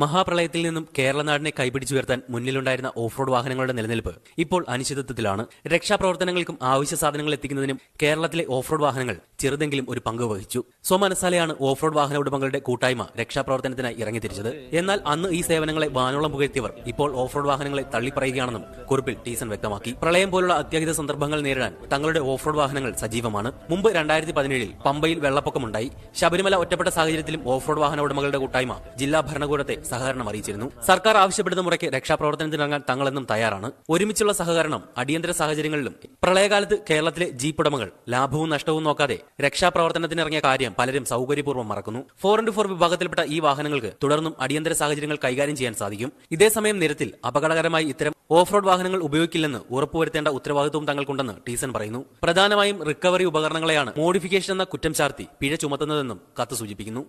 മഹാപ്രളയത്തിൽ നിന്നും കേരളനാടിനെ കൈപിടിച്ചുയർത്താൻ മുന്നിലുണ്ടായിരുന്ന off road വാഹനങ്ങളുടെ നിലനിൽപ്പ് ഇപ്പോൾ അനിശ്ചിതത്വത്തിലാണ്. രക്ഷാപ്രവർത്തനങ്ങൾക്ക് ആവശ്യ സാധനങ്ങൾ എത്തിക്കുന്നതിനും കേരളത്തിലെ ഓഫ് റോഡ് വാഹനങ്ങൾ ചെറുതെങ്കിലും ഒരു പങ്ക് വഹിച്ചു. സ്വമനസാലെയാണ് ഓഫ് റോഡ് വാഹന ഉടമകളുടെ കൂട്ടായ്മ രക്ഷാപ്രവർത്തനത്തിനായി ഇറങ്ങിത്തിരിച്ചത്. എന്നാൽ അന്ന് ഈ സേവനങ്ങളെ വാനോളം പുകഴ്ത്തിയവർ ഇപ്പോൾ ഓഫ് റോഡ് വാഹനങ്ങളെ തള്ളിപ്പറയുകയാണെന്നും കുറിപ്പിൽ ടീസൺ വ്യക്തമാക്കി. പ്രളയം പോലുള്ള അത്യാഹിത സന്ദർഭങ്ങൾ നേരിടാൻ തങ്ങളുടെ ഓഫ് റോഡ് വാഹനങ്ങൾ സജീവമാണ്. മുമ്പ് 2017 പമ്പയിൽ വെള്ളപ്പൊക്കമുണ്ടായി. ശബരിമല ഒറ്റപ്പെട്ട സാഹചര്യത്തിലും ഓഫ് റോഡ് വാഹന ഉടമകളുടെ കൂട്ടായ്മ ജില്ലാ ഭരണകൂടത്തെ സഹകരണം അറിയിച്ചിരുന്നു. സർക്കാർ ആവശ്യപ്പെടുന്ന മുറയ്ക്ക് രക്ഷാപ്രവർത്തനത്തിനിറങ്ങാൻ തങ്ങളെന്നും തയ്യാറാണ്. ഒരുമിച്ചുള്ള സഹകരണം അടിയന്തര സാഹചര്യങ്ങളിലും. പ്രളയകാലത്ത് കേരളത്തിലെ ജീപ്പ് ഉടമകൾ ലാഭവും നഷ്ടവും നോക്കാതെ രക്ഷാപ്രവർത്തനത്തിനിറങ്ങിയ കാര്യം പലരും സൗകര്യപൂർവ്വം മറക്കുന്നു. 4x4 വിഭാഗത്തിൽപ്പെട്ട ഈ വാഹനങ്ങൾക്ക് തുടർന്നും അടിയന്തര സാഹചര്യങ്ങൾ കൈകാര്യം ചെയ്യാൻ സാധിക്കും. ഇതേസമയം നിരത്തിൽ അപകടകരമായി ഇത്തരം ഓഫ് റോഡ് വാഹനങ്ങൾ ഉപയോഗിക്കില്ലെന്ന് ഉറപ്പുവരുത്തേണ്ട ഉത്തരവാദിത്വവും തങ്ങൾക്കുണ്ടെന്ന് ടീസൺ പറയുന്നു. പ്രധാനമായും റിക്കവറി ഉപകരണങ്ങളെയാണ് മോഡിഫിക്കേഷൻ എന്ന കുറ്റം ചാർത്തി പിഴ ചുമത്തുന്നതെന്നും കത്ത് സൂചിപ്പിക്കുന്നു.